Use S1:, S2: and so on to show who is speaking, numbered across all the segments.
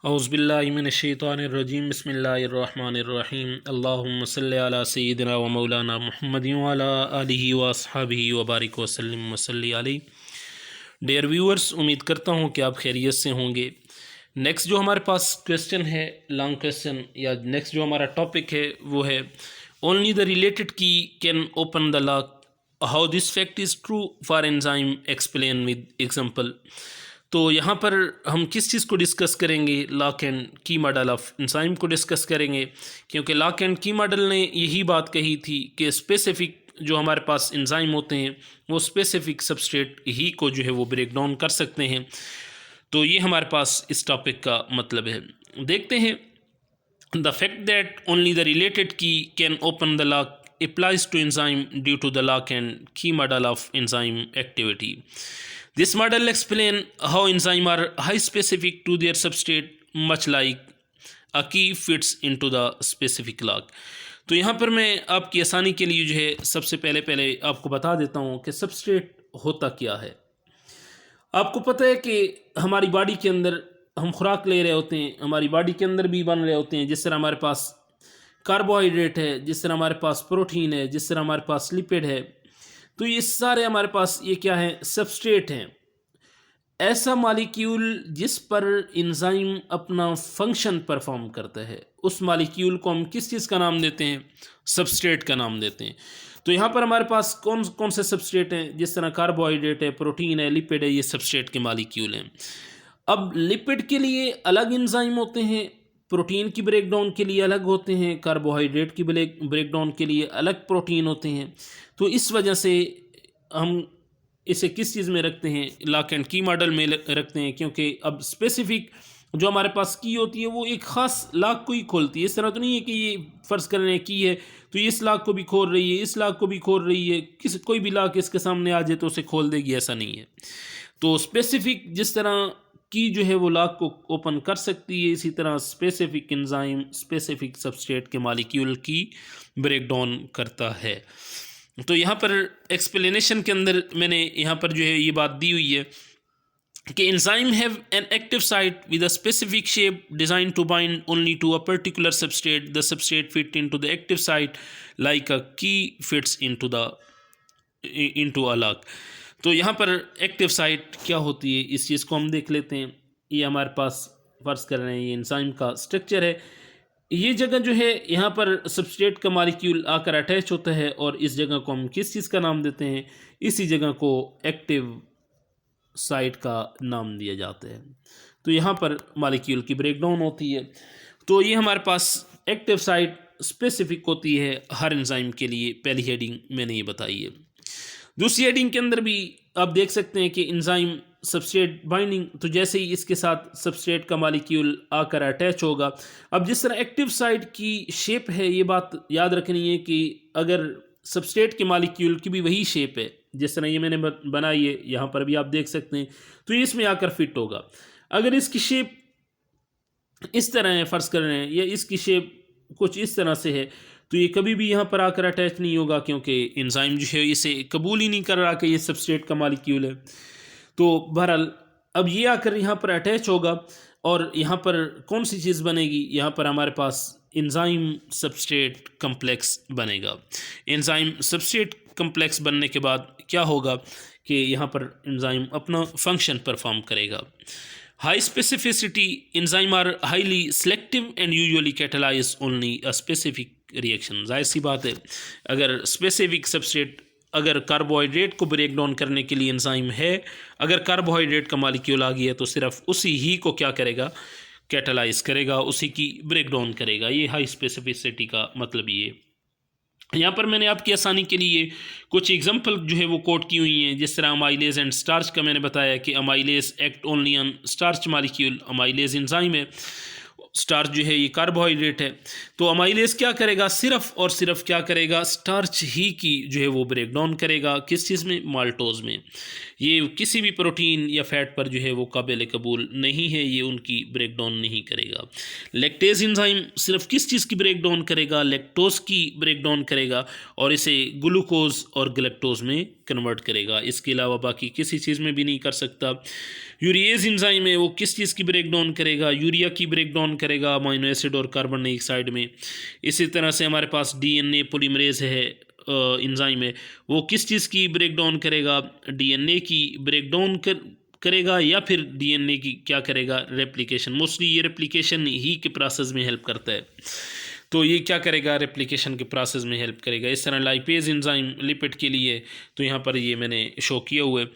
S1: औज़ुबिल्लाहिमिनश्शैतानिर्रजीम बिस्मिल्लाहिर्रहमानिर्रहीम अल्लाहुम्मा सल्लि अला सय्यिदिना व मौलाना मुहम्मदिन व अला आलिहि व अस्हाबिहि व बारिक व सल्लिम व सल्लि अलैहि। डियर व्यूअर्स, उम्मीद करता हूँ कि आप खैरियत से होंगे। नेक्स्ट जो हमारे पास क्वेश्चन है, लॉन्ग क्वेश्चन, या नेक्स्ट जो हमारा टॉपिक है वो है only the related key can open the lock, how this fact is true for enzyme, explain with example. तो यहाँ पर हम किस चीज़ को डिस्कस करेंगे? लॉक एंड की मॉडल ऑफ एंजाइम को डिस्कस करेंगे, क्योंकि लॉक एंड की मॉडल ने यही बात कही थी कि स्पेसिफिक जो हमारे पास एंजाइम होते हैं वो स्पेसिफिक सबस्ट्रेट ही को जो है वो ब्रेक डाउन कर सकते हैं। तो ये हमारे पास इस टॉपिक का मतलब है। देखते हैं। The fact that only the related key can open the lock applies to enzyme due to the lock and key model of enzyme activity. This model explain how enzyme are high specific to their substrate, much like a key fits into the specific lock. तो यहाँ पर मैं आपकी आसानी के लिए जो है सबसे पहले आपको बता देता हूँ कि सबस्ट्रेट होता क्या है। आपको पता है कि हमारी बॉडी के अंदर हम खुराक ले रहे होते हैं, हमारी बॉडी के अंदर भी बन रहे होते हैं। जिस तरह हमारे पास कार्बोहाइड्रेट है, जिस तरह हमारे पास प्रोटीन है, जिस तरह हमारे पास लिपिड है, तो ये सारे हमारे पास ये क्या है? सबस्ट्रेट हैं। ऐसा मालिक्यूल जिस पर एंजाइम अपना फंक्शन परफॉर्म करता है, उस मालिक्यूल को हम किस चीज़ का नाम देते हैं? सबस्ट्रेट का नाम देते हैं। तो यहाँ पर हमारे पास कौन कौन से सबस्ट्रेट हैं? जिस तरह कार्बोहाइड्रेट है, प्रोटीन है, लिपिड है, ये सबस्ट्रेट के मालिक्यूल हैं। अब लिपिड के लिए अलग एंजाइम होते हैं, प्रोटीन की ब्रेकडाउन के लिए अलग होते हैं, कार्बोहाइड्रेट की ब्रेकडाउन के लिए अलग प्रोटीन होते हैं। तो इस वजह से हम इसे किस चीज़ में रखते हैं? लॉक एंड की मॉडल में रखते हैं, क्योंकि अब स्पेसिफिक जो हमारे पास की होती है वो एक ख़ास लॉक को ही खोलती है। इस तरह तो नहीं है कि ये फ़र्ज़ कर रहे हैं की है तो ये इस लॉक को भी खोल रही है, इस लॉक को भी खोल रही है, कोई भी लॉक इसके सामने आ जाए तो उसे खोल देगी, ऐसा नहीं है। तो स्पेसिफिक जिस तरह की जो है वो लॉक को ओपन कर सकती है, इसी तरह स्पेसिफिक एंजाइम स्पेसिफिक सबस्ट्रेट के मॉलिक्यूल की ब्रेकडाउन करता है। तो यहाँ पर एक्सप्लेनेशन के अंदर मैंने यहाँ पर जो है ये बात दी हुई है कि enzyme have an active site with a specific shape design to bind only to a particular substrate. The substrate fit into the active site like a key fits into a lock. तो यहाँ पर active site क्या होती है, इस चीज़ को हम देख लेते हैं। ये हमारे पास फ़र्ज़ कर रहे हैं ये एंजाइम का स्ट्रक्चर है। ये जगह जो है यहाँ पर सबस्ट्रेट का मॉलिक्यूल आकर अटैच होता है और इस जगह को हम किस चीज़ का नाम देते हैं? इसी जगह को एक्टिव साइट का नाम दिया जाता है। तो यहाँ पर मॉलिक्यूल की ब्रेकडाउन होती है। तो ये हमारे पास एक्टिव साइट स्पेसिफिक होती है हर एंजाइम के लिए। पहली हेडिंग मैंने ये बताई है। दूसरी हेडिंग के अंदर भी आप देख सकते हैं कि एंजाइम सबस्ट्रेट बाइंडिंग, तो जैसे ही इसके साथ सबस्ट्रेट का मॉलिक्यूल आकर अटैच होगा। अब जिस तरह एक्टिव साइट की शेप है, ये बात याद रखनी है कि अगर सबस्ट्रेट के मॉलिक्यूल की भी वही शेप है जिस तरह ये मैंने बनाई है, यहाँ पर भी आप देख सकते हैं, तो ये इसमें आकर फिट होगा। अगर इसकी शेप इस तरह है, फ़र्ज़ कर रहे हैं, या इसकी शेप कुछ इस तरह से है, तो ये कभी भी यहाँ पर आकर अटैच नहीं होगा, क्योंकि एंजाइम जो है इसे कबूल ही नहीं कर रहा कि ये सबस्ट्रेट का मॉलिक्यूल है। तो बहरहाल अब ये आकर यहाँ पर अटैच होगा और यहाँ पर कौन सी चीज़ बनेगी? यहाँ पर हमारे पास एंजाइम सबस्ट्रेट कम्प्लेक्स बनेगा। एंजाइम सबस्ट्रेट कम्प्लेक्स बनने के बाद क्या होगा कि यहाँ पर एंजाइम अपना फंक्शन परफॉर्म करेगा। High specificity enzyme are highly selective and usually catalyse only a specific reaction. जाहिर सी बात है, अगर स्पेसिफिक सबस्ट्रेट, अगर कार्बोहाइड्रेट को ब्रेक डाउन करने के लिए एंजाइम है, अगर कार्बोहाइड्रेट का मॉलिक्यूल आ गया तो सिर्फ उसी ही को क्या करेगा? कैटलाइज करेगा, उसी की ब्रेक डाउन करेगा। ये हाई स्पेसिफिसिटी का मतलब ये। यहाँ पर मैंने आपकी आसानी के लिए कुछ एग्जांपल जो है वो कोट की हुई हैं। जिस तरह अमाइलेज एंड स्टार्च का मैंने बताया कि amylase act only on starch molecule. Amylase enzyme है, स्टार्च जो है ये कार्बोहाइड्रेट है। तो अमाइलेज क्या करेगा? सिर्फ और सिर्फ क्या करेगा? स्टार्च ही की जो है वो ब्रेक डाउन करेगा। किस चीज़ में? माल्टोज में। ये किसी भी प्रोटीन या फैट पर जो है वो काबिल कबूल नहीं है, ये उनकी ब्रेक डाउन नहीं करेगा। लैक्टेज एंजाइम सिर्फ किस चीज़ की ब्रेक डाउन करेगा? लैक्टोज की ब्रेक डाउन करेगा और इसे ग्लूकोज और गलेक्टोज में कन्वर्ट करेगा, इसके अलावा बाकी किसी चीज़ में भी नहीं कर सकता। यूरिएज एंजाइम है वो किस चीज़ की ब्रेक डाउन करेगा, यूरिया की ब्रेक डाउन करेगा अमीनो एसिड और कार्बन डाइऑक्साइड में। इसी तरह से हमारे पास डीएनए पॉलीमरेज है एंजाइम है, वो किस चीज़ की ब्रेक डाउन करेगा, डीएनए की ब्रेक डाउन करेगा या फिर डीएनए की क्या करेगा, रेप्लिकेशन। मोस्टली ये रेप्लिकेशन ही के प्रोसेस में हेल्प करता है, तो ये क्या करेगा, रेप्लिकेशन के प्रोसेस में हेल्प करेगा। इस तरह लाइपेज एंजाइम लिपिड के लिए, तो यहाँ पर ये मैंने शो किया हुआ है।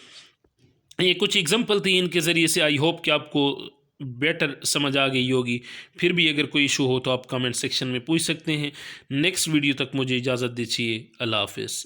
S1: ये कुछ एग्जांपल थी, इनके ज़रिए से आई होप कि आपको बेटर समझ आ गई होगी। फिर भी अगर कोई इशू हो तो आप कमेंट सेक्शन में पूछ सकते हैं। नेक्स्ट वीडियो तक मुझे इजाज़त दीजिए। अल्लाह हाफ़िज़।